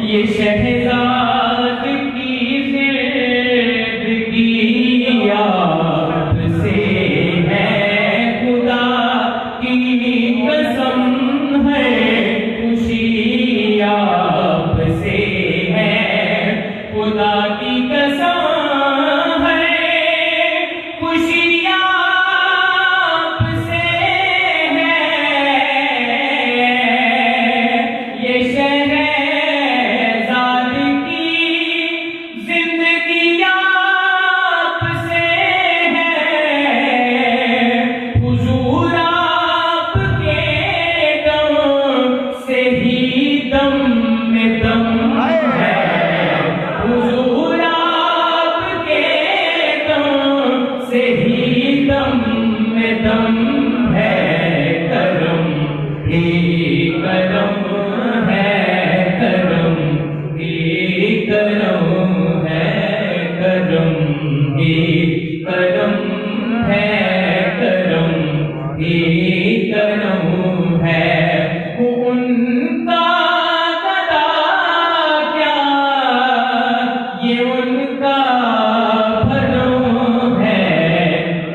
یہ شہزاد کی زندگی آپ سے ہے، خدا کی قسم ہے، خوشی آپ سے ہے، خدا کی قسم ہے، خوشی آپ سے ہے، یہ شہزاد کی زندگی آپ سے ہے، حضور آپ کے دم سے ہی دم میں دم ہے، حضور آپ کے دم سے ہی دم میں دم ہے، کرم ہی کرم ہے، کرم ہی کرم ہے، کرم ہی کرم ہے، کرم ہی کرم ہے، ان کا گدا کیا یہ ان کا بھرم ہے،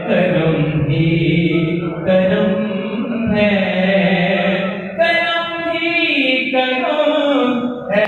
کرم ہی کرم ہے، کرم ہی کرم ہے۔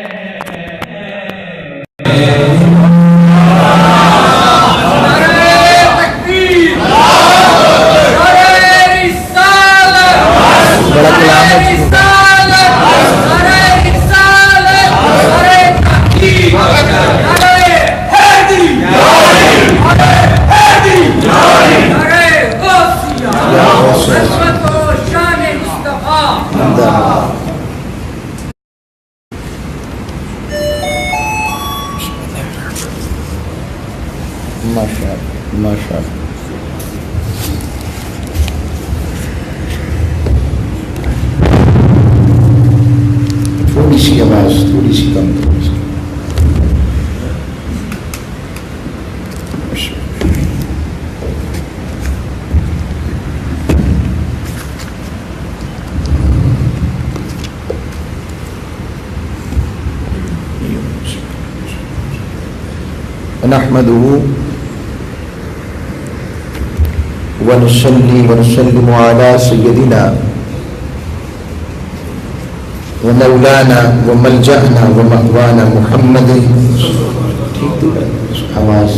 ماشاءاللہ تھوڑی سی آواز تھوڑی سی کم تھوڑی سی نحمده ونصلي ونسلم على سيدنا ومولانا وملجأنا ومأوانا محمد آواز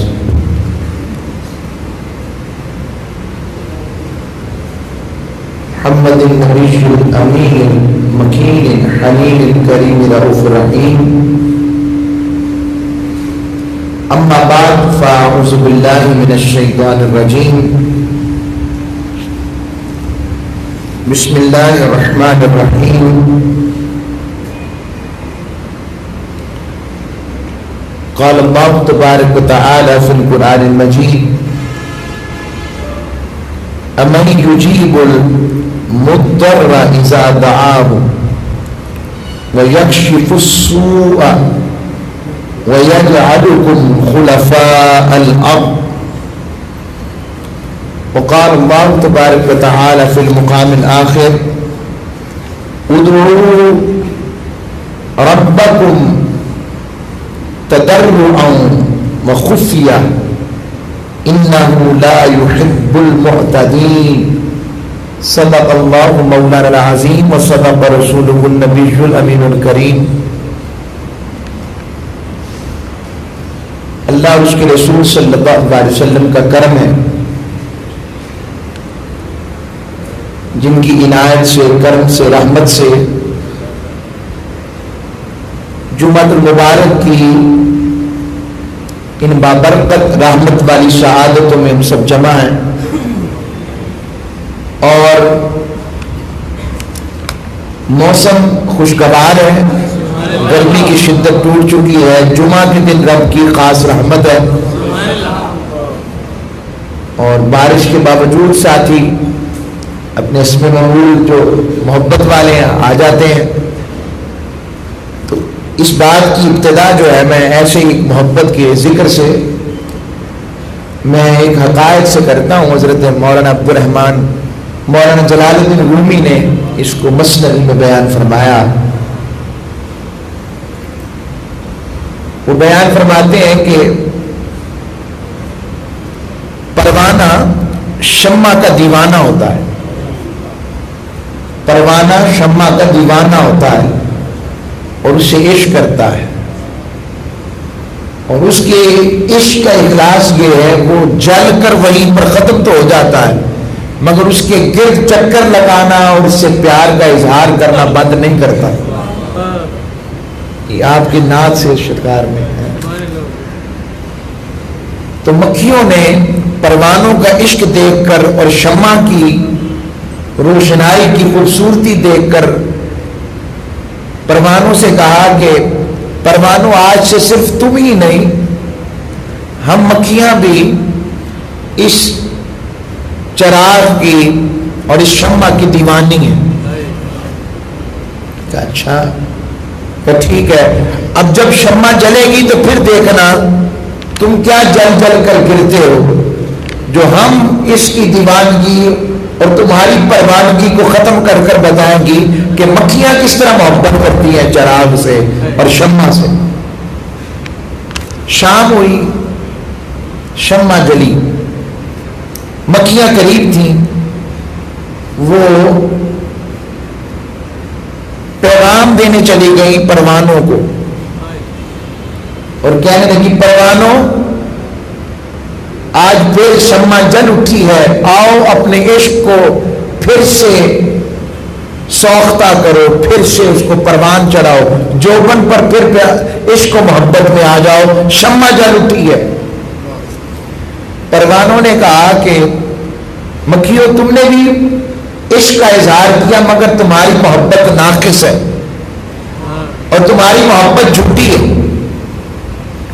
محمد النبي الأمين المكين الحنين الكريم رؤوف الرحيم اما بعد فاعوذ باللہ من الشیطان الرجیم بسم اللہ الرحمن الرحیم قال اللہ تبارک وتعالی فی القرآن المجید امن یجیب المضطر اذا دعاه ویکشف السوء وَيَجْعَلُكُمْ خُلَفَاءَ الْأَرْضِ وقال الله تبارك وتعالى في المقام الآخر ادعوا ربكم تضرعا وخفيا إنه لا يحب المعتدين صدق الله مولانا العظيم وصدق رسوله النبي الأمين الكريم اللہ اور اس کے رسول صلی اللہ علیہ وسلم کا کرم ہے جن کی عنایت سے کرم سے رحمت سے جمعہ المبارک کی ان بابرکت رحمت والی شہادتوں میں ہم سب جمع ہیں اور موسم خوشگوار ہے، گرمی کی شدت ٹوٹ چکی ہے، جمعہ کے دن رب کی خاص رحمت ہے اور بارش کے باوجود ساتھی اپنے اسم معمول جو محبت والے ہیں آ جاتے ہیں، تو اس بات کی ابتدا جو ہے میں ایسے ہی محبت کے ذکر سے میں ایک حقائق سے کرتا ہوں۔ حضرت مولانا عبد الرحمن مولانا جلال الدین رومی نے اس کو مثنوی میں بیان فرمایا وہ بیان فرماتے ہیں کہ پروانہ شمع کا دیوانہ ہوتا ہے، پروانہ شمع کا دیوانہ ہوتا ہے اور اسے عشق کرتا ہے، اور اس کے عشق کا اخلاص یہ ہے وہ جل کر وہیں پر ختم تو ہو جاتا ہے، مگر اس کے گرد چکر لگانا اور اس سے پیار کا اظہار کرنا بند نہیں کرتا۔ یہ آپ کی نعت سے شکار میں ہے۔ تو مکھیوں نے پروانوں کا عشق دیکھ کر اور شمع کی روشنائی کی خوبصورتی دیکھ کر پروانوں سے کہا کہ پروانوں آج سے صرف تم ہی نہیں، ہم مکھیاں بھی اس چراغ کی اور اس شمع کی دیوانی ہیں۔ کہ اچھا کہ ٹھیک ہے، اب جب شمع جلے گی تو پھر دیکھنا تم کیا جل جل کر گرتے ہو، جو ہم اس کی دیوانگی اور تمہاری پروانگی کو ختم کر کر بتائیں گی کہ مکھیاں کس طرح محبت کرتی ہیں چراغ سے اور شمع سے۔ شام ہوئی، شمع جلی، مکھیاں قریب تھیں، وہ پیغام دینے چلی گئی پروانوں کو اور کہنے لگی پروانوں آج پھر شمع جل اٹھی ہے، آؤ اپنے عشق کو پھر سے سوختہ کرو، پھر سے اس کو پروان چڑھاؤ، جوبن پر پھر عشق و محبت میں آ جاؤ، شمع جل اٹھی ہے۔ پروانوں نے کہا کہ مکھیوں تم نے بھی عشق کا اظہار کیا مگر تمہاری محبت ناقص ہے اور تمہاری محبت جھوٹی ہے،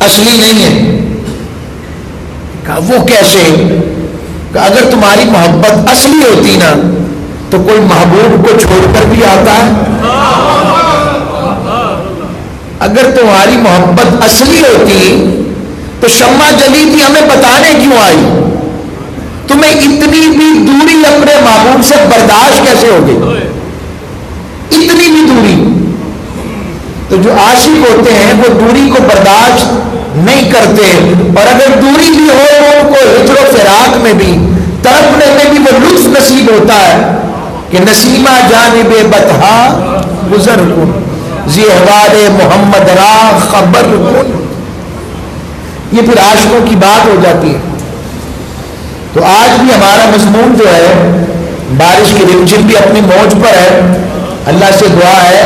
اصلی نہیں ہے۔ کہا وہ کیسے؟ کہ اگر تمہاری محبت اصلی ہوتی نا تو کوئی محبوب کو چھوڑ کر بھی آتا ہے، اگر تمہاری محبت اصلی ہوتی تو شمع جلی تھی ہمیں بتانے کیوں آئی؟ تمہیں اتنی بھی دوری اپنے محبوب سے برداشت کیسے ہوگی؟ اتنی بھی دوری؟ تو جو عاشق ہوتے ہیں وہ دوری کو برداشت نہیں کرتے، اور اگر دوری بھی ہو تو ان کو ہجر و فراق میں بھی تڑپنے میں بھی وہ لطف نصیب ہوتا ہے کہ نسیمہ جانب بطحا گزر کن زیہوار محمد را خبر کن۔ یہ پھر عاشقوں کی بات ہو جاتی ہے۔ تو آج بھی ہمارا مضمون جو ہے بارش کی رمجھم بھی اپنی موج پر ہے، اللہ سے دعا ہے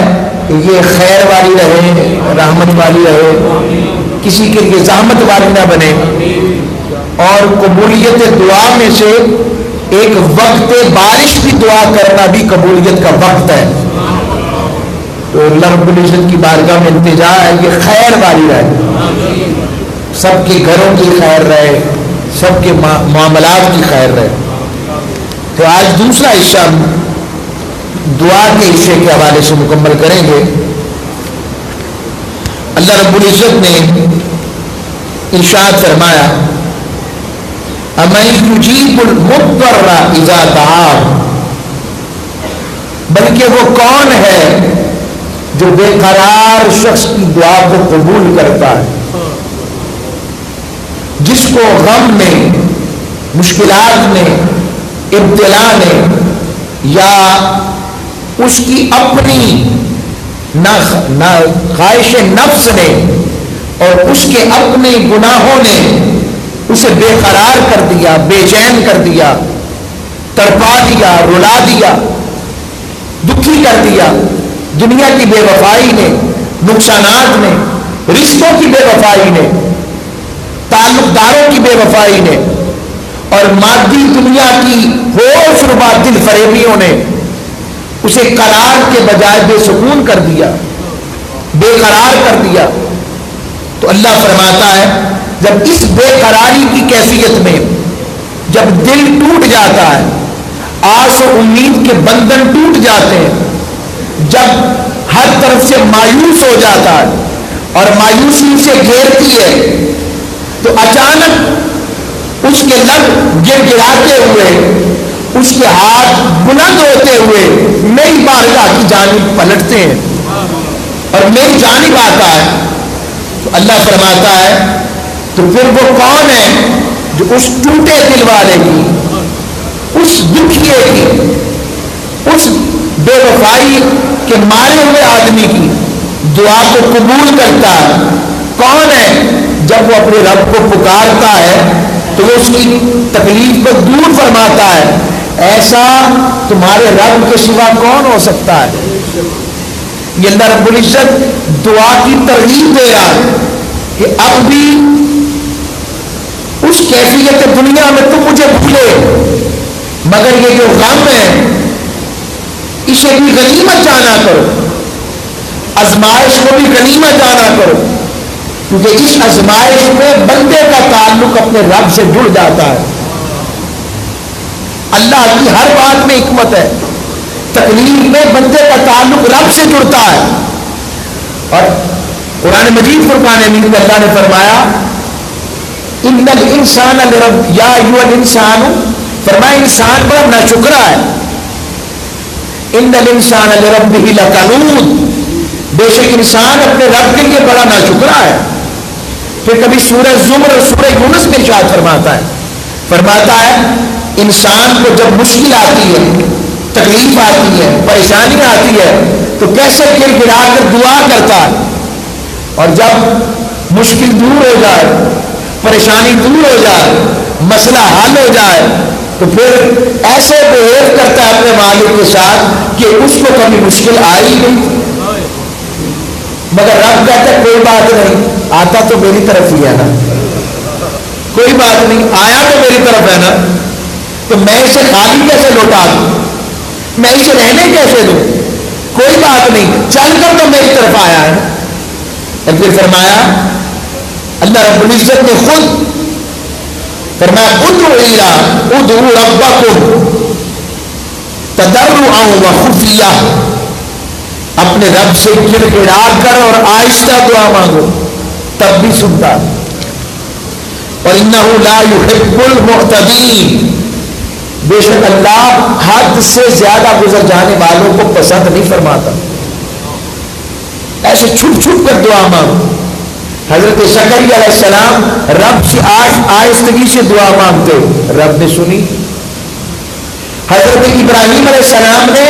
کہ یہ خیر والی رہے، رحمت والی رہے، کسی کے لیے زحمت والی نہ بنے، اور قبولیت دعا میں سے ایک وقت بارش کی دعا کرنا بھی قبولیت کا وقت ہے۔ تو اللہ رب العزت کی بارگاہ میں التجا ہے یہ خیر والی رہے، سب کے گھروں کی خیر رہے، سب کے معاملات کی خیر رہے۔ تو آج دوسرا حصہ دعا کے حصے کے حوالے سے مکمل کریں گے۔ اللہ رب العزت نے ارشاد فرمایا اَمَن يُجِيبُ الْمُضْطَرَّ إِذَا دَعَاهُ، بلکہ وہ کون ہے جو بے قرار شخص کی دعا کو قبول کرتا ہے، جس کو غم نے، مشکلات نے، ابتلا نے، یا اس کی اپنی خواہش نفس نے اور اس کے اپنے گناہوں نے اسے بے قرار کر دیا، بے چین کر دیا، تڑپا دیا، رلا دیا، دکھی کر دیا، دنیا کی بے وفائی نے، نقصانات نے، رشتوں کی بے وفائی نے، تعلق داروں کی بے وفائی نے، اور مادی دنیا کی ہوش ربا دل فریبیوں نے اسے قرار کے بجائے بے سکون کر دیا، بے قرار کر دیا۔ تو اللہ فرماتا ہے جب اس بے قراری کی کیفیت میں جب دل ٹوٹ جاتا ہے، آس و امید کے بندھن ٹوٹ جاتے ہیں، جب ہر طرف سے مایوس ہو جاتا ہے اور مایوسی سے گھیرتی ہے، تو اچانک اس کے لب گر گراتے ہوئے، اس کے ہاتھ بلند ہوتے ہوئے میری بارگاہ کی جانب پلٹتے ہیں اور میری جانب آتا ہے تو اللہ فرماتا ہے تو پھر وہ کون ہے جو اس ٹوٹے دل والے کی، اس دکھیے کی، اس بے وفائی کے مارے ہوئے آدمی کی دعا کو قبول کرتا ہے؟ کون ہے جب وہ اپنے رب کو پکارتا ہے تو وہ اس کی تکلیف کو دور فرماتا ہے؟ ایسا تمہارے رب کے سوا کون ہو سکتا ہے؟ یہ اللہ رب العزت دعا کی ترغیب دے رہا ہے کہ اب بھی اس کیفیت دنیا میں تم مجھے بھولے، مگر یہ جو غم ہے اسے بھی غنیمت جانا کرو، آزمائش کو بھی غنیمت جانا کرو، کیونکہ اس آزمائش میں بندے کا تعلق اپنے رب سے جڑ جاتا ہے۔ اللہ کی ہر بات میں حکمت ہے، تکلیف میں بندے کا تعلق رب سے جڑتا ہے۔ اور قرآن مجید فرقان حمید میں اللہ نے فرمایا ان الانسان لرب یا ایھا الانسان، فرمایا انسان بڑا ناشکرا ہے۔ ان الانسان لربہ لکنود، بے شک انسان اپنے رب کے لیے بڑا ناشکرا ہے۔ پھر کبھی سورہ زمر اور سورہ یونس میں ارشاد فرماتا ہے انسان کو جب مشکل آتی ہے، تکلیف آتی ہے، پریشانی آتی ہے تو کیسے گر گرا کر دعا کرتا ہے، اور جب مشکل دور ہو جائے، پریشانی دور ہو جائے، مسئلہ حل ہو جائے تو پھر ایسے بہیو کرتا ہے اپنے مالک کے ساتھ کہ اس کو کبھی مشکل آئی نہیں، مگر رب کہتا ہے کوئی بات نہیں، آتا تو میری طرف ہی ہے نا، کوئی بات نہیں، آیا تو میری طرف ہے نا، تو میں اسے خالی کیسے لوٹا دوں، میں اسے رہنے کیسے دوں، کوئی بات نہیں، چل کر تو میری طرف آیا ہے۔ اور پھر فرمایا اللہ رب العزت نے خود فرمایا ادعوا ربکم تضرعا وخفیہ، اپنے رب سے گر گڑا کر اور آہستہ دعا مانگو تب بھی سنتا، اور انہ لا یحب المعتدین، بے شک اللہ حد سے زیادہ گزر جانے والوں کو پسند نہیں فرماتا۔ ایسے چھپ چھپ کر دعا مانگو۔ حضرت زکریا علیہ السلام رب سے آہستگی سے دعا مانگتے، رب نے سنی۔ حضرت ابراہیم علیہ السلام نے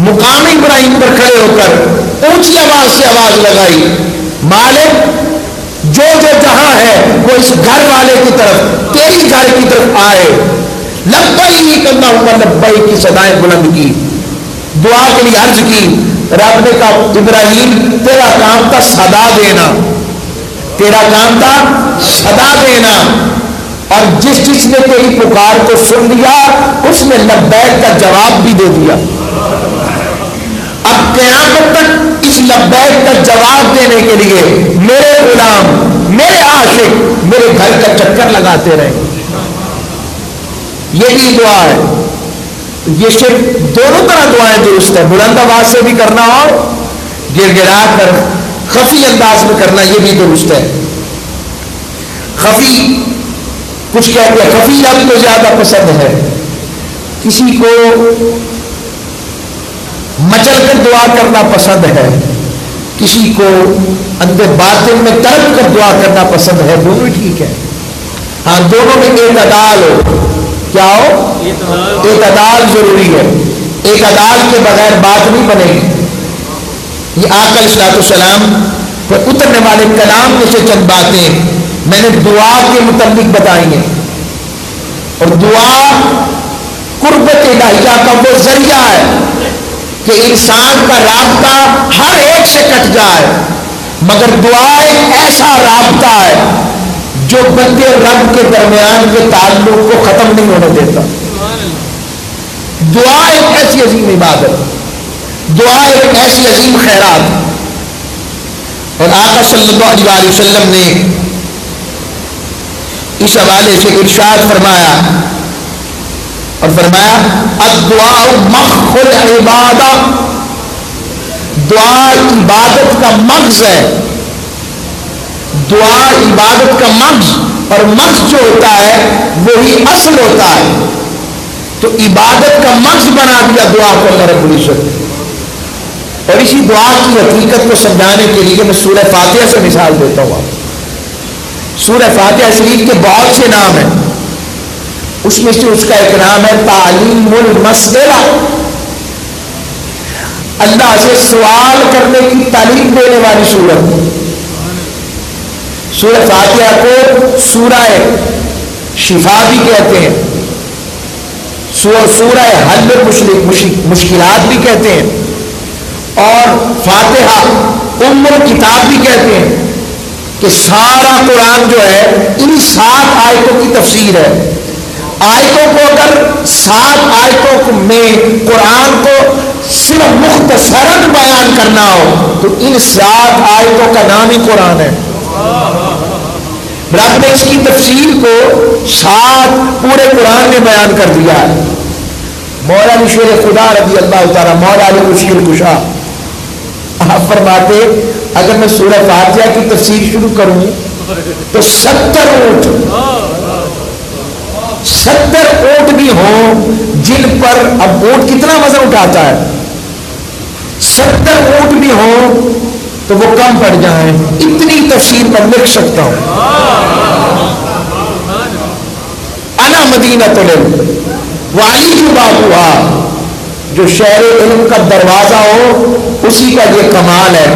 مقام ابراہیم پر کھڑے ہو کر اونچی آواز سے آواز لگائی، مالک جو جہاں ہے وہ اس گھر والے کی طرف، تیری گھر کی طرف آئے، لبیک اللہم لبیک کی صدائیں بلند کی، دعا کے لیے عرض کی۔ رب نے کہا ابراہیم تیرا کام تھا صدا دینا، تیرا کام تھا صدا دینا، اور جس نے تیری پکار کو سن لیا اس نے لبیک کا جواب بھی دے دیا۔ اب قیامت تک اس لبیک کا جواب دینے کے لیے میرے غلام، میرے عاشق میرے گھر کا چکر لگاتے رہے۔ یہی دعا ہے۔ یہ صرف دونوں طرح دعائیں درست ہے، بلند آواز سے بھی کرنا اور گر گڑا کر خفی انداز میں کرنا، یہ بھی درست ہے۔ خفی کچھ کہتے ہیں خفی لفظ کو زیادہ پسند ہے، کسی کو مچل کر دعا کرنا پسند ہے، کسی کو اندر باطن میں ترک کر دعا کرنا پسند ہے، دونوں ٹھیک ہے۔ ہاں دونوں میں اعتدال ہو، کیا ہو؟ اعتدال ضروری ہے، اعتدال کے بغیر بات نہیں بنے گی۔ یہ آقا علیہ السلام پر اترنے والے کلام میں سے چند باتیں میں نے دعا کے متعلق بتائی ہیں، اور دعا قربت الہیہ کا وہ ذریعہ ہے کہ انسان کا رابطہ ہر ایک سے کٹ جائے، مگر دعا ایک ایسا رابطہ ہے جو بندے اور رب کے درمیان کے تعلق کو ختم نہیں ہونے دیتا۔ دعا ایک ایسی عظیم عبادت، دعا ایک ایسی عظیم خیرات، اور آقا صلی اللہ علیہ وسلم نے اس حوالے سے ارشاد فرمایا، اور فرمایا الدعاء مخ العبادہ، دعا عبادت کا مغز ہے، دعا عبادت کا مغز، اور مغز جو ہوتا ہے وہی اصل ہوتا ہے، تو عبادت کا مغز بنا دیا دعا کو اللہ رب العزت۔ اور اسی دعا کی حقیقت کو سمجھانے کے لیے میں سورہ فاتحہ سے مثال دیتا ہوں آپ. سورہ فاتحہ شریف کے بہت سے نام ہیں، اس میں سے اس کا ایک نام ہے تعلیم المسئلہ، اللہ سے سوال کرنے کی تعلیم دینے والی سورت. سورہ فاتحہ کو سورہ شفا بھی کہتے ہیں، سورہ حل مشکلات بھی کہتے ہیں، اور فاتحہ ام الکتاب بھی کہتے ہیں کہ سارا قرآن جو ہے ان 7 آیتوں کی تفسیر ہے. آیتوں کو اگر 7 آیتوں میں قرآن کو صرف مختصراً بیان کرنا ہو تو ان 7 آیتوں کا نام ہی قرآن ہے. رب نے اس کی تفسیر کو 7 پورے قرآن میں بیان کر دیا ہے. مولا علی شیر خدا رضی اللہ تعالیٰ، مولا علی مشکل کشا، آپ فرماتے اگر میں سورہ فاتحہ کی تفسیر شروع کروں تو 70 اونٹ بھی ہوں جن پر، اب اونٹ کتنا وزن اٹھاتا ہے، 70 اونٹ بھی ہوں تو وہ کم پڑ جائیں، اتنی تفسیر میں لکھ سکتا ہوں. انا مدینۃ العلم وعلی بابوہا، جو شہر علم کا دروازہ ہو اسی کا یہ کمال ہے.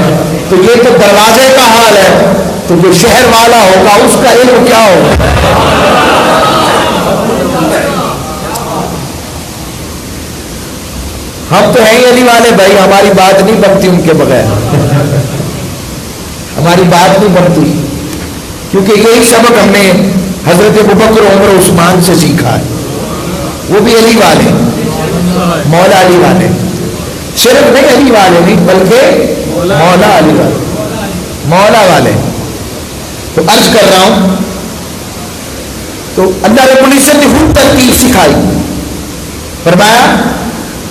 تو یہ تو دروازے کا حال ہے، تو جو شہر والا ہوگا اس کا علم کیا ہوگا. ہم تو ہیں علی والے بھائی، ہماری بات نہیں بنتی ان کے بغیر، ہماری بات نہیں بنتی، کیونکہ یہی سبق ہم نے حضرت ابوبکر عمر عثمان سے سیکھا ہے. وہ بھی علی والے، مولا علی والے، صرف نہیں علی والے نہیں بلکہ مولا علی والے، مولا والے. تو عرض کر رہا ہوں، تو اللہ رب العزت نے خود ترتیب سکھائی، فرمایا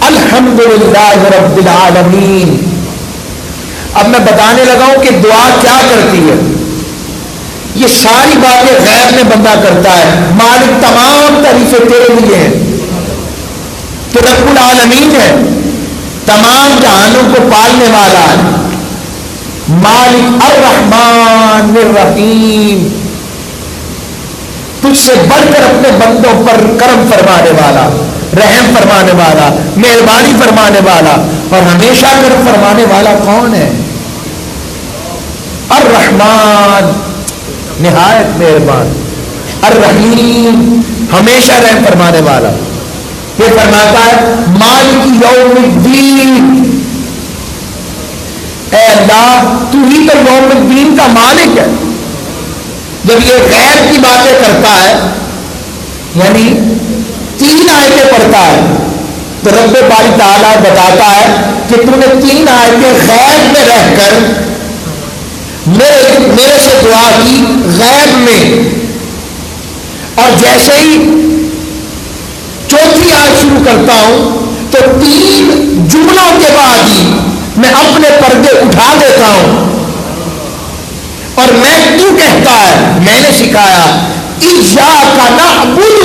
الحمدللہ رب العالمین. اب میں بتانے لگا ہوں کہ دعا کیا کرتی ہے. یہ ساری باتیں غیب میں بندہ کرتا ہے. مالک تمام تعریفیں تیرے لیے ہیں، تو رب العالمین ہے، تمام جہانوں کو پالنے والا ہے. مالک الرحمن الرحیم، تجھ سے بڑھ کر اپنے بندوں پر کرم فرمانے والا، رحم فرمانے والا، مہربانی فرمانے والا اور ہمیشہ کرم فرمانے والا کون ہے؟ الرحمن، نہایت مہربان، الرحیم، ہمیشہ رحم فرمانے والا. یہ فرماتا ہے مالک یوم الدین، اے اللہ تو ہی تو یوم الدین کا مالک ہے. جب یہ غیر کی باتیں کرتا ہے، یعنی 3 آیتیں پڑھتا ہے، تو رب باری تعالیٰ بتاتا ہے کہ تم نے 3 آیتیں غیب میں رہ کر میرے سے دعا کی غیب میں، اور جیسے ہی 4تھی آیت شروع کرتا ہوں تو 3 جملوں کے بعد ہی میں اپنے پردے اٹھا دیتا ہوں، اور میں تو کہتا ہے، میں نے سکھایا ایاک نعبد،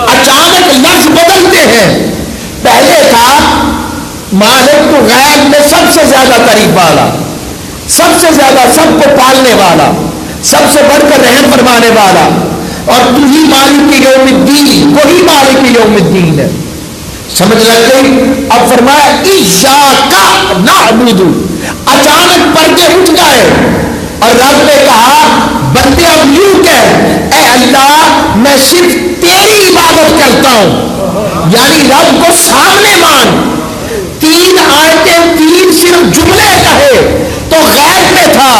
اچانک لفظ بدلتے ہیں. پہلے تھا مالک تو غیب میں سب سے زیادہ قریب والا، سب سے زیادہ سب کو پالنے والا، سب سے بڑھ کر رحم فرمانے والا، اور تو ہی مالک یوم الدین، وہی مالک یوم الدین ہے. سمجھ لگ گئی؟ اب فرمایا ایاک نعبد، اچانک پردے اٹھ گئے اور رب نے کہا بندے اب یوں کہہ، اے اللہ میں صرف تیری عبادت کرتا ہوں، یعنی رب کو سامنے مان. 3 آیتیں 3 صرف جملے کہے تو غیب میں تھا،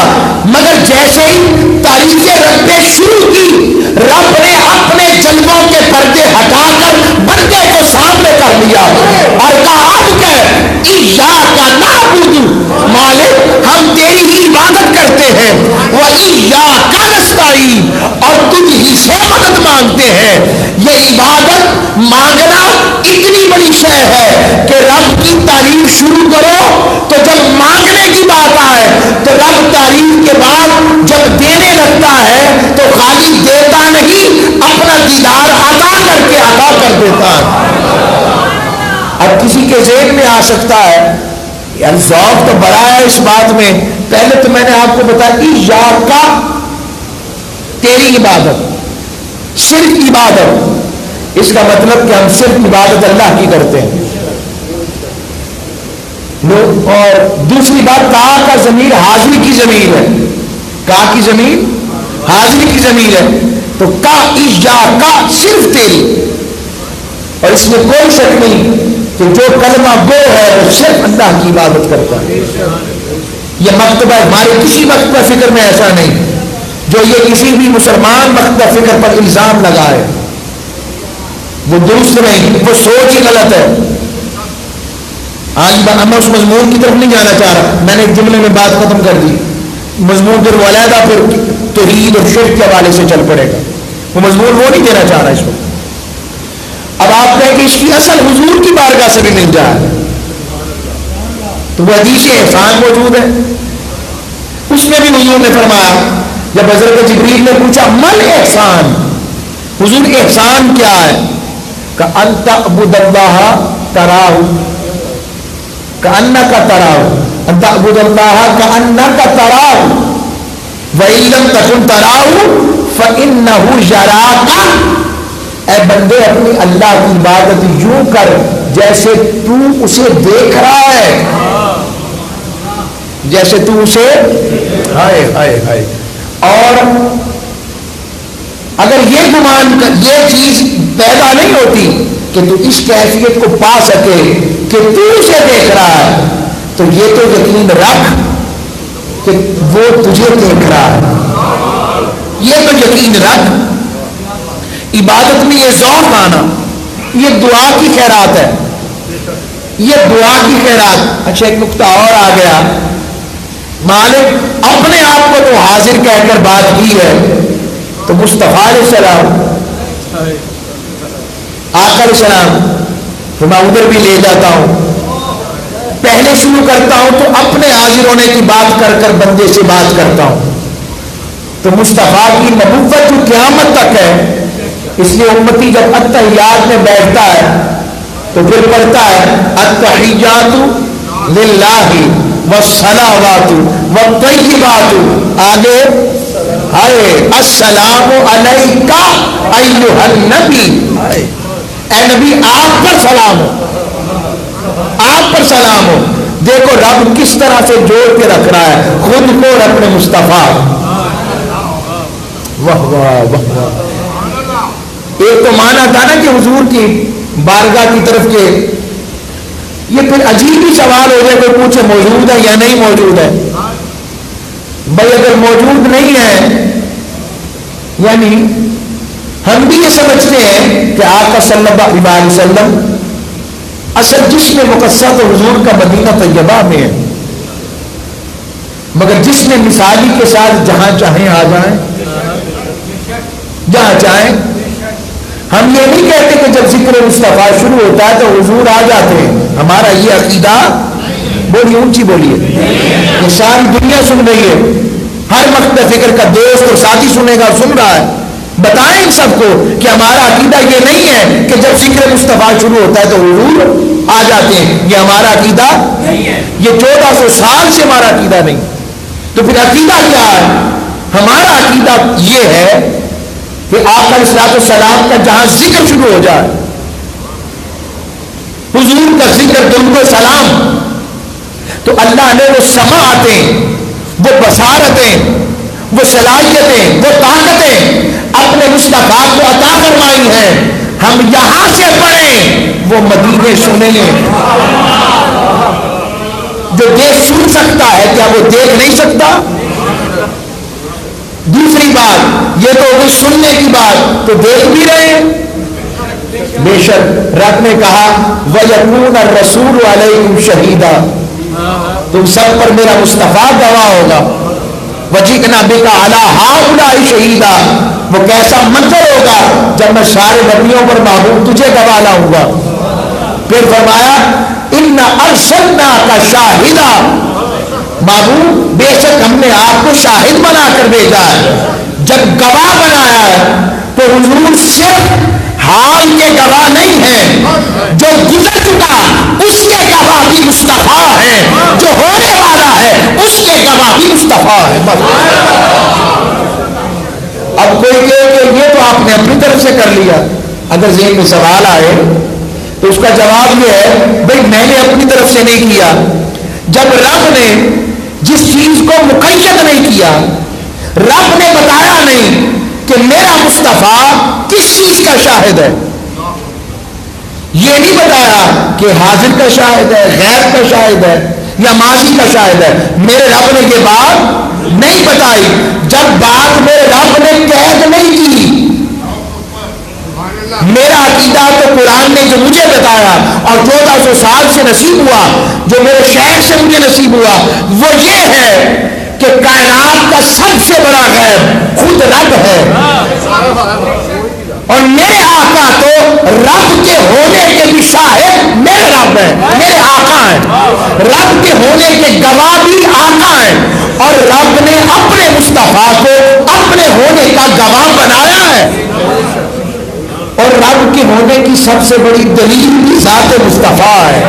مگر جیسے ہی تعریف رب نے شروع کی، رب نے اپنے جلووں کے پردے ہٹا کر بندے کو سامنے کر لیا اور کہا اب کہ ایاک نعبد، مالک ہم تیری ہی عبادت کرتے ہیں، وایاک نستعین، اور تجھ ہی سے مدد مانگتے ہیں. یہ عبادت مانگنا اتنی بڑی شے ہے کہ رب کی تعریف شروع کرو تو جب مانگنے کی بات آئے تو رب تعریف کے بعد جب دینے لگتا ہے تو خالی دیتا نہیں، اپنا دیدار عطا کر کے عطا کر دیتا ہے. اب کسی کے ذہن میں آ سکتا ہے یار ذوق تو بڑا ہے اس بات میں. پہلے تو میں نے آپ کو بتایا یا کا تیری عبادت, صرف عبادت, اس کا مطلب کہ ہم صرف عبادت اللہ کی کرتے ہیں. اور دوسری بات کہا کا ضمیر حاضری کی ضمیر ہے, کہا کی ضمیر حاضری کی ضمیر ہے. تو کا یا کا صرف تیری, اور اس میں کوئی شک نہیں کہ جو کلمہ گو ہے وہ صرف اللہ کی عبادت کرتا ہے. یہ مکتبہ ہمارے کسی مکتبہ فکر میں ایسا نہیں جو یہ کسی بھی مسلمان مکتبہ فکر پر الزام لگائے, وہ درست نہیں, وہ سوچ ہی غلط ہے. آج میں اس مضمون کی طرف نہیں جانا چاہ رہا, میں نے ایک جملے میں بات ختم کر دی. مضمون پھر علیحدہ پھر توحید اور شرک کے حوالے سے چل پڑے گا, وہ مضمون وہ نہیں دینا چاہ رہا اس وقت. اب آپ کہیں کہ اس کی اصل حضور کی بارگاہ سے بھی مل جائے تو وہ حدیث احسان موجود ہے, اس میں بھی حضور نے فرمایا, جب حضرت جبریل نے پوچھا مل احسان, حضور احسان کیا ہے, کہ انت عبد اللہ تراہ کأنک تراہ, انت عبد اللہ کأنک تراہ وَإِن لَمْ تَكُنْ تَرَاهُ فَإِنَّهُ يَرَاكَ. اے بندے اپنی اللہ کی عبادت یوں کر جیسے تو اسے دیکھ رہا ہے, جیسے تو اسے ہائے ہائے ہائے. اور اگر یہ گمان یہ چیز پیدا نہیں ہوتی کہ تو اس کیفیت کو پا سکے کہ تو اسے دیکھ رہا ہے, تو یہ تو یقین رکھ کہ وہ تجھے دیکھ رہا ہے, یہ تو یقین رکھ. عبادت میں یہ ذوق آنا, یہ دعا کی خیرات ہے, یہ دعا کی خیرات. اچھا ایک نقطہ اور آ گیا, مالک اپنے آپ کو تو حاضر کہہ کر بات کی ہے, تو مصطفیٰ علیہ السلام آقا علیہ السلام تو میں ادھر بھی لے جاتا ہوں. پہلے شروع کرتا ہوں تو اپنے حاضر ہونے کی بات کر کر بندے سے بات کرتا ہوں. تو مصطفیٰ کی نبوت جو قیامت تک ہے, اس لیے امتی جب التحیات میں بیٹھتا ہے تو پھر پڑھتا ہے التحیات للہ والصلوات والطیبات, آگے ہائے السلام علیکہ ایھا النبی, اے نبی آپ پر سلام ہو, آپ پر سلام ہو. دیکھو رب کس طرح سے جوڑ کے رکھ رہا ہے خود کو اور اپنے مصطفیٰ. واہ واہ واہ واہ. ایک تو مانا تھا نا کہ حضور کی بارگاہ کی طرف کے, یہ پھر عجیب ہی سوال ہو جائے, کوئی پوچھے موجود ہے یا نہیں موجود ہے. بھائی اگر موجود نہیں ہے, یعنی ہم بھی یہ سمجھتے ہیں کہ آقا صلی اللہ علیہ وسلم اصل جسم مقصد تو حضور کا مدینہ طیبہ میں ہے, مگر جس نے مثالی کے ساتھ جہاں چاہیں آ جائیں, جہاں چاہیں. ہم یہ نہیں کہتے کہ جب ذکر مصطفیٰ شروع ہوتا ہے تو حضور آ جاتے ہیں, ہمارا یہ عقیدہ, بولیے اونچی بولیے, یہ ساری دنیا سن رہی ہے, ہر مکتبہ فکر کا دوست اور ساتھی سنے گا, سن رہا ہے. بتائیں ان سب کو کہ ہمارا عقیدہ یہ نہیں ہے کہ جب ذکر مصطفیٰ شروع ہوتا ہے تو حضور آ جاتے ہیں, یہ ہمارا عقیدہ نہیں ہے. یہ 1400 سال سے ہمارا عقیدہ نہیں. تو پھر عقیدہ کیا ہے؟ ہمارا عقیدہ یہ ہے کہ آقا علیہ السلام کا جہاں ذکر شروع ہو جائے, حضور کا ذکر درود و سلام, تو اللہ نے وہ سماعتیں, وہ بصارتیں, وہ صلاحیتیں, وہ طاقتیں اپنے مصطفیٰ کو عطا فرمائی ہیں. ہم یہاں سے پڑھیں, وہ مدینے سنیں. جو دیکھ سن سکتا ہے کیا وہ دیکھ نہیں سکتا؟ دوسری بات یہ تو ہوگی سننے کی بات, تو دیکھ بھی رہے ہیں. بے شک رب نے کہا وَيَكُونَ الرَّسُولُ عَلَيْكُمْ شَهِيدًا, تم سب پر میرا مصطفیٰ گواہ ہوگا. وَجِئْنَا بِكَ عَلَىٰ هَٰؤُلَاءِ شَهِيدًا, وہ کیسا منظر ہوگا جب میں سارے نبیوں پر محبوب تجھے گواہ لاؤں گا. پھر فرمایا اِنَّا أَرْسَلْنَاكَ شَاهِدًا, محبوب بے شک ہم نے آپ کو شاہد بنا کر بھیجا ہے. جب گواہ بنایا ہے تو حضور صرف حال کے گواہ نہیں ہیں، جو گزر چکا اس کے گواہ بھی مصطفیٰ ہے، جو ہونے والا ہے اس کے گواہ بھی مصطفیٰ ہے. اب کوئی کہے کہ یہ تو آپ نے اپنی طرف سے کر لیا، اگر ذہن میں سوال آئے تو اس کا جواب یہ ہے بھئی میں نے اپنی طرف سے نہیں کیا. جب رب نے جس چیز کو مقید نہیں کیا، رب نے بتایا نہیں کہ میرا مصطفیٰ کس چیز کا شاہد ہے، یہ نہیں بتایا کہ حاضر کا شاہد ہے، غیر کا شاہد ہے یا ماضی کا شاہد ہے، میرے رب نے یہ بات نہیں بتائی. جب بات میرے رب نے قید نہیں کی، میرا عقیدہ تو قرآن نے جو مجھے بتایا اور 1400 سال سے نصیب ہوا، جو میرے شہر سے مجھے نصیب ہوا، وہ یہ ہے کہ کائنات کا سب سے بڑا غیب خود رب ہے، اور میرے آقا تو رب کے ہونے کے بھی شاہد میرے رب ہیں، میرے آقا ہیں. رب کے ہونے کے گواہ بھی آقا ہیں، اور رب نے اپنے مصطفیٰ کو اپنے ہونے کا گواہ بنایا ہے. اور رب کے ہونے کی سب سے بڑی دلیل بھی ذات مصطفیٰ ہے.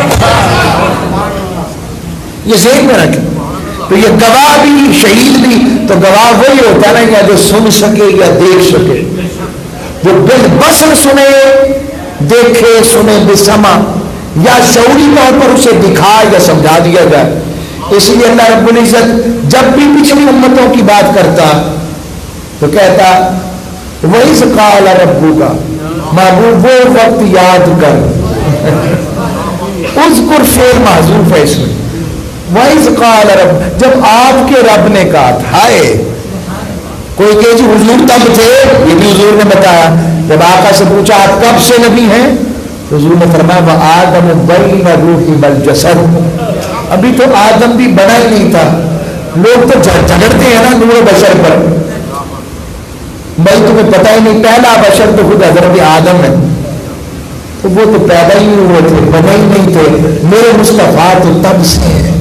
یہ ذہن میں رکھیں. تو یہ گواہ بھی شہید بھی تو گواہ وہی ہوتا ہے نا یا جو سن سکے یا دیکھ سکے، جو بالبصر سنے، دیکھے سنے بسما، یا شعوری طور پر اسے دکھا یا سمجھا دیا جائے. اس لیے اللہ رب العزت جب بھی پچھلی امتوں کی بات کرتا تو کہتا وَإِذْ قَالَ رَبُّكَ، محبوب وہ وقت یاد کر. اذکر فعل محذوف ہے اس میں. وَإِذْ قَالَ رَبُّ، جب آپ کے رب نے کہا تھا. کوئی کہ جی حضور تب تھے، یہ بھی حضور نے بتایا. جب آقا سے پوچھا آپ کب سے نبی ہیں، حضور نے فرمایا وَآدَمُ بَيْنَ الرُّوحِ وَالْجَسَدِ، ابھی تو آدم بھی بنا ہی نہیں تھا. لوگ تو جھگڑتے ہیں نا نور بشر پر، بھائی تمہیں پتہ ہی نہیں پہلا بشر تو خود حضرت آدم ہے، تو وہ تو پیدا ہی نہیں ہوئے تھے، بنے ہی نہیں تھے. میرے مصطفیٰ تو تب سے ہیں.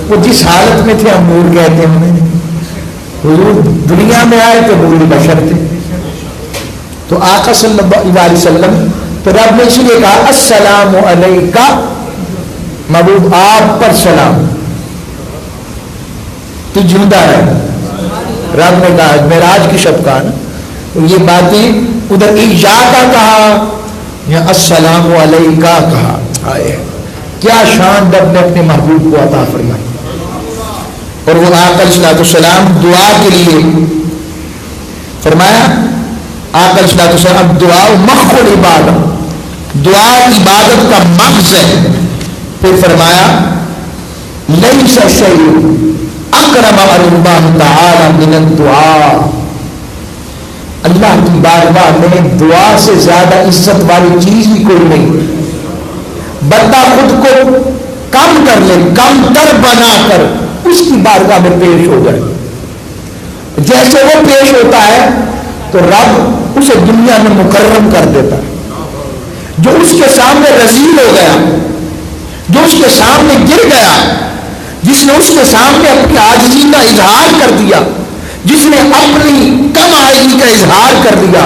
وہ جس حالت میں تھے ہم نور کہتے ہیں انہیں. حضور دنیا میں آئے تو نور بشر تھے. تو آقا صلی اللہ علیہ وسلم تو رب نے اس لیے کہا السلام علیکہ، محبوب آپ پر سلام، تو زندہ ہے. رب نے کہا معراج کی شب کا نا، یہ باتیں ادھر ایجا کا کہا یا السلام علیکہ کہا. آئے کیا شان رب نے اپنے محبوب کو عطا فرمائی. اور وہ آقا علیہ السلام دعا کے لیے فرمایا، آقا علیہ السلام دعا مخ العبادت، دعا عبادت کا مغز ہے. پھر فرمایا لیس شیء اکرم علی اللہ تعالی من الدعاء، اللہ کی بارگاہ میں دعا سے زیادہ عزت والی چیز ہی کوئی نہیں. بندہ خود کو کم کر لے، کم تر بنا کر اس کی بارگاہ میں پیش ہو جائے. جیسے وہ پیش ہوتا ہے تو رب اسے دنیا میں مکرم کر دیتا ہے. جو اس کے سامنے رذیل ہو گیا، جو اس کے سامنے گر گیا، جس نے اس کے سامنے اپنی عاجزی کا اظہار کر دیا، جس نے اپنی کم آئیگی کا اظہار کر دیا،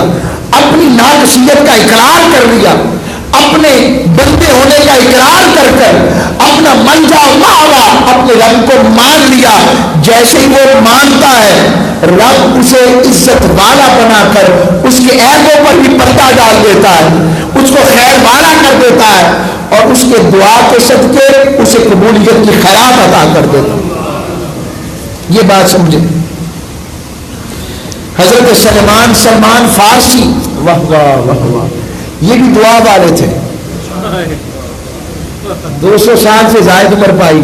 اپنی ناقصیت کا اقرار کر دیا، اپنے بندے ہونے کا اقرار کر کر اپنا منجا ماوا اپنے رب کو مان لیا، جیسے ہی وہ مانتا ہے رب اسے عزت والا بنا کر اس کے عیبوں پر بھی پردہ ڈال دیتا ہے، اس کو خیر والا کر دیتا ہے، اور اس کے دعا کے صدقے اسے قبولیت کی خیرات عطا کر دیتا ہے. یہ بات سمجھے. حضرت سلمان فارسی، واہ واہ واہ واہ، یہ بھی دعا والے تھے. 200 سال سے زائد عمر پائی،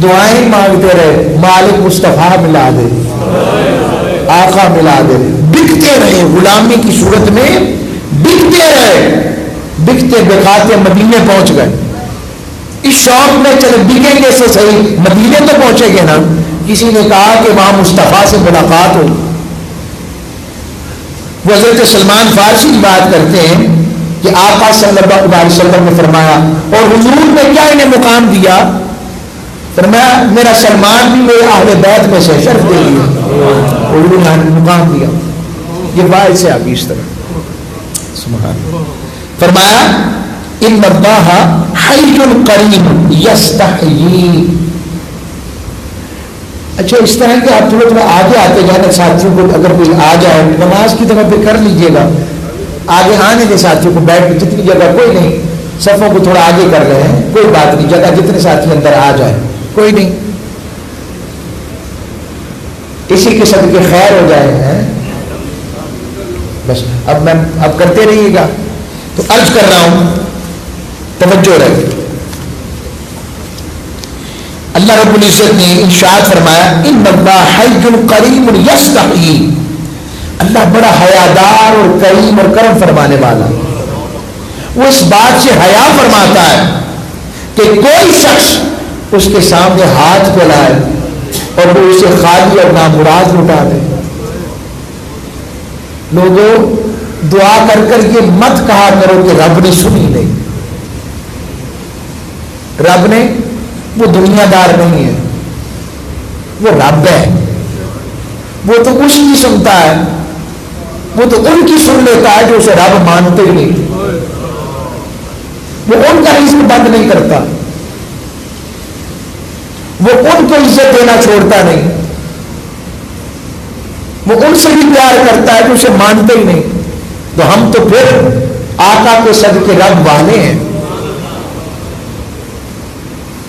دعائیں مانگتے رہے، مالک مصطفیٰ ملا دے، آقا ملا دے. بکتے رہے، غلامی کی صورت میں بکتے رہے، بکتے بکاتے مدینے پہنچ گئے. اس شوق میں چلے بکیں گے سے صحیح مدینے تو پہنچے گے نا. کسی نے کہا کہ وہاں مصطفیٰ سے ملاقات ہو. وہ حضرت سلمان فارسی کی بات کرتے ہیں کہ آقا صلی اللہ علیہ وسلم نے فرمایا، اور حضور نے کیا انہیں مقام دیا؟ فرمایا میرا سلمان بھی میرے اہل بیت میں سے شرف دے دیا. حضور نے مقام دیا. یہ واحد سے آگے اس طرح سبحان اللہ. فرمایا ان اللہ حی قریب یستحیی. اچھا اس طرح کہ آپ تھوڑا تھوڑا آگے آتے جانا ساتھیوں کو, اگر کوئی آ جائے نماز کی طرف پہ کر لیجئے گا, آگے آنے کے ساتھیوں کو بیٹھ کے جتنی جگہ کوئی نہیں, صفوں کو تھوڑا آگے کر رہے ہیں کوئی بات نہیں, جگہ جتنے ساتھی اندر آ جائے کوئی نہیں, اسی کے صدقے خیر ہو جائے ہیں بس. اب کرتے رہیے گا. تو عرض کر رہا ہوں توجہ رہے. اللہ رب العزت نے ارشاد فرمایا ان اللہ حی قریب یستحیی. اللہ بڑا حیادار اور کریم اور کرم فرمانے والا, وہ اس بات سے حیا فرماتا ہے کہ کوئی شخص اس کے سامنے ہاتھ پھیلائے اور وہ اسے خالی اور نامراد لٹا دے. لوگوں دعا کر کر یہ مت کہا کرو کہ رب نے سنی نہیں. رب نے, وہ دنیا دار نہیں ہے, وہ رب ہے, وہ تو اس کی سنتا ہے, وہ تو ان کی سن لیتا ہے جو اسے رب مانتے ہی نہیں, وہ ان کا رزق بند نہیں کرتا, وہ ان کو عزت دینا چھوڑتا نہیں, وہ ان سے بھی پیار کرتا ہے جو اسے مانتے ہی نہیں. تو ہم تو پھر آقا کے صدقے رب والے ہیں.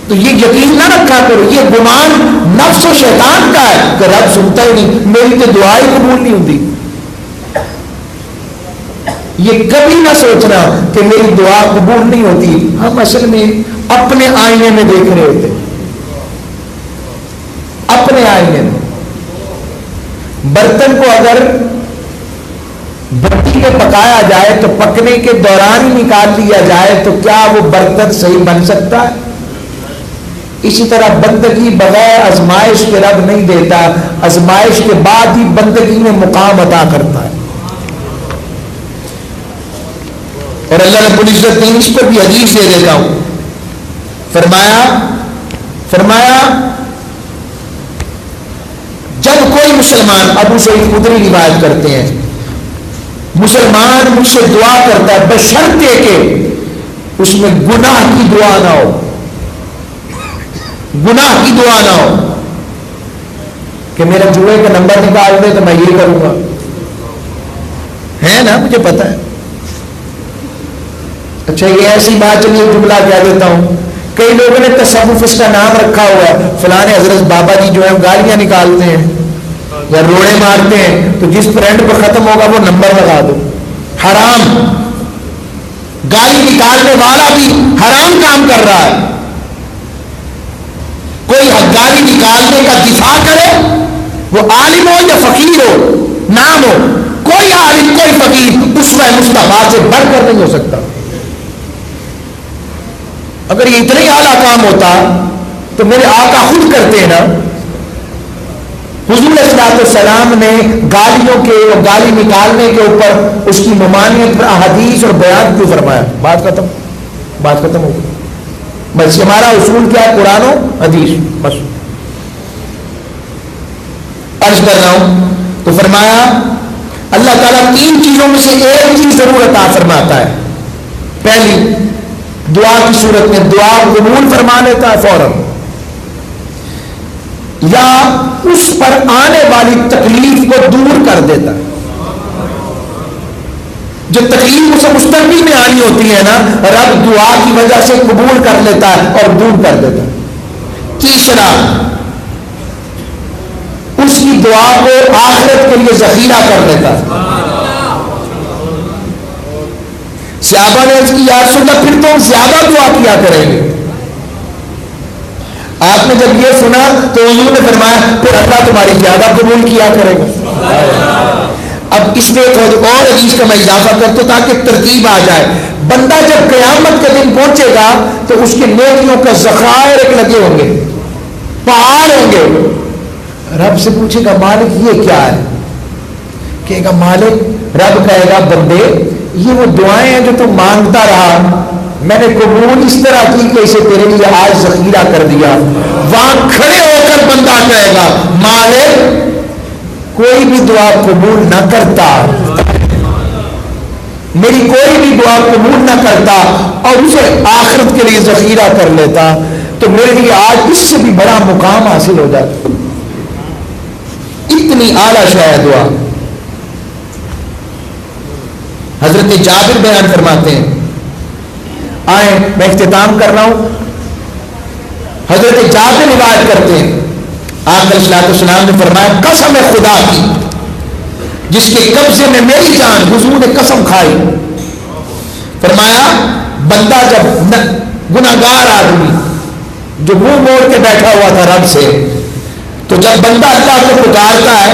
تو یہ یقین نہ رکھا کرو, یہ گمان نفس و شیطان کا ہے کہ رب سنتا ہی نہیں, میری تو دعائیں قبول نہیں ہوتی. یہ کبھی نہ سوچنا کہ میری دعا قبول نہیں ہوتی. ہم اصل میں اپنے آئینے میں دیکھ رہے ہوتے, اپنے آئینے میں. برتن کو اگر بھٹی میں پکایا جائے تو پکنے کے دوران ہی نکال لیا جائے تو کیا وہ برتن صحیح بن سکتا ہے؟ اسی طرح بندگی بغیر آزمائش کے رب نہیں دیتا, آزمائش کے بعد ہی بندگی میں مقام عطا کرتا ہے. اور اللہ رب العزت نے اس پر بھی حدیث دے دیتا ہوں, فرمایا جب کوئی مسلمان, ابو سعید خدری روایت کرتے ہیں, مسلمان مجھ سے دعا کرتا ہے بشرطے کہ اس میں گناہ کی دعا نہ ہو, گناہ کی دعا نہ ہو کہ میرا جوڑے کا نمبر نکال دے تو میں یہ کروں گا, ہے نا, مجھے پتا ہے. اچھا یہ ایسی بات, چلیے جملہ کہہ دیتا ہوں. کئی لوگوں نے تصوف اس کا نام رکھا ہوا ہے, فلانے حضرت بابا جی جو ہے گالیاں نکالتے ہیں یا روڑے مارتے ہیں, تو جس فرینڈ پر ختم ہوگا وہ نمبر لگا دو. حرام, گالی نکالنے والا بھی حرام کام کر رہا ہے. کوئی گالی نکالنے کا دفاع کرے, وہ عالم ہو یا فقیر ہو, نام ہو, کوئی عالم کوئی فقیر اسوہ مصطفیٰ سے بڑھ کر نہیں ہو سکتا. اگر یہ اتنا ہی اعلیٰ کام ہوتا تو میرے آقا خود کرتے ہیں نا. حضور صلی السلام نے گالیوں کے اور گالی نکالنے کے اوپر اس کی ممانعت پر احادیث اور بیان کیوں فرمایا؟ بات ختم ہو گئی. بس ہمارا اصول کیا ہے؟ قرآن و حدیث. بس عرض کر رہا ہوں. تو فرمایا اللہ تعالیٰ 3 چیزوں میں سے ایک چیز ضرور عطا فرماتا ہے. پہلی, دعا کی صورت میں دعا قبول فرما لیتا ہے فوراً, یا اس پر آنے والی تکلیف کو دور کر دیتا ہے. جو تکلیف اسے مستقبل میں آنی ہوتی ہے نا, رب دعا کی وجہ سے قبول کر لیتا ہے اور دور کر دیتا ہے. تیسرا, اس کی دعا کو آخرت کے لیے ذخیرہ کر دیتا ہے. صحابہ نے اس کی یا رسول اللہ پھر تو زیادہ دعا کیا کریں گے. آپ نے جب یہ سنا تو حضور نے فرمایا پھر اللہ تمہاری زیادہ قبول کیا کرے گا. اب اس میں ایک اور حدیث کا میں اضافہ کرتا ہوں تاکہ ترتیب آ جائے. بندہ جب قیامت کے دن پہنچے گا تو اس کے نیکیوں کا ذخائر ایک لگے ہوں گے, پہاڑ ہوں گے. رب سے پوچھے گا مالک یہ کیا ہے؟ کہے گا مالک, رب کہے گا بندے یہ وہ دعائیں ہیں جو تم مانگتا رہا, میں نے قبول اس طرح کی کہ اسے تیرے لیے آج ذخیرہ کر دیا. وہاں کھڑے ہو کر بندہ کہے گا مالک کوئی بھی دعا قبول نہ کرتا، میری کوئی بھی دعا قبول نہ کرتا اور اسے آخرت کے لیے ذخیرہ کر لیتا تو میرے لیے آج اس سے بھی بڑا مقام حاصل ہو جاتا. اتنی اعلیٰ شے ہے دعا. حضرت جابر بیان فرماتے ہیں، آئیں میں اختتام کر رہا ہوں. حضرت جابر روایت کرتے ہیں، آقا علیہ الصلوۃ والسلام نے فرمایا قسم خدا کی جس کے قبضے میں میری جان، حضور نے قسم کھائی، فرمایا بندہ جب گناہگار آدمی جو منہ موڑ کے بیٹھا ہوا تھا رب سے، تو جب بندہ اللہ کو پکارتا ہے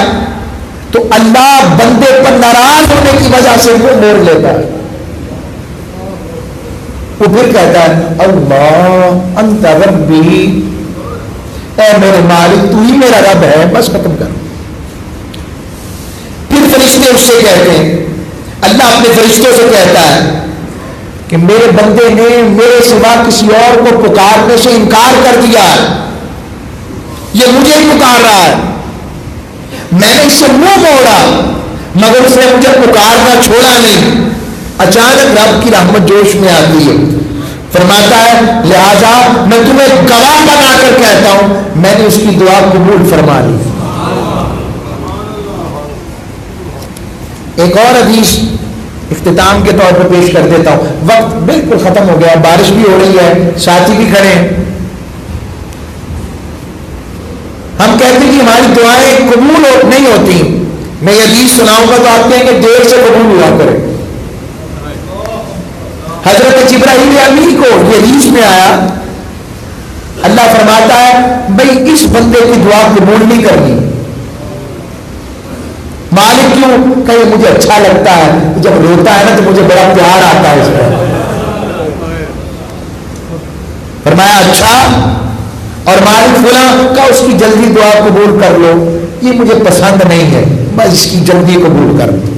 تو اللہ بندے پر ناراض ہونے کی وجہ سے منہ موڑ لیتا ہے. وہ پھر کہتا ہے اللہ انت ربی، اے میرے مالک تو ہی میرا رب ہے، بس ختم کر. پھر فرشتے اس سے کہتے ہیں، اللہ اپنے فرشتوں سے کہتا ہے کہ میرے بندے نے میرے سوا کسی اور کو پکارنے سے انکار کر دیا، یہ مجھے ہی پکار رہا ہے. میں نے اس سے منہ موڑا مگر اس نے مجھے پکارنا چھوڑا نہیں. اچانک رب کی رحمت جوش میں آتی ہے، فرماتا ہے لہذا میں تمہیں گواہ بنا کر کہتا ہوں میں نے اس کی دعا قبول فرما لی. ایک اور حدیث اختتام کے طور پر پیش کر دیتا ہوں، وقت بالکل ختم ہو گیا، بارش بھی ہو رہی ہے، ساتھی بھی کھڑے ہیں. ہم کہتے ہیں کہ ہماری دعائیں قبول نہیں ہوتی. میں یہ حدیث سناؤں گا تو آپ کہیں کہ دیر سے قبول ہوا کرے. حضرت جبرائیل امین کو یہ حدیث میں آیا، اللہ فرماتا ہے بھائی اس بندے کی دعا قبول نہیں کرنی. مالک کیوں؟ کہ مجھے اچھا لگتا ہے، جب روتا ہے نا تو مجھے بڑا پیار آتا ہے اس پر. فرمایا اچھا، اور مالک فلاں کا اس کی جلدی دعا قبول کر لو، یہ مجھے پسند نہیں ہے، بس اس کی جلدی قبول کر لو.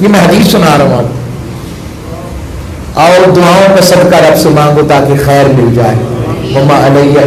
یہ میں حدیث سنا رہا ہوں. اور دعاؤں میں صدقہ رب سے مانگو تاکہ خیر مل جائے. وما علیہ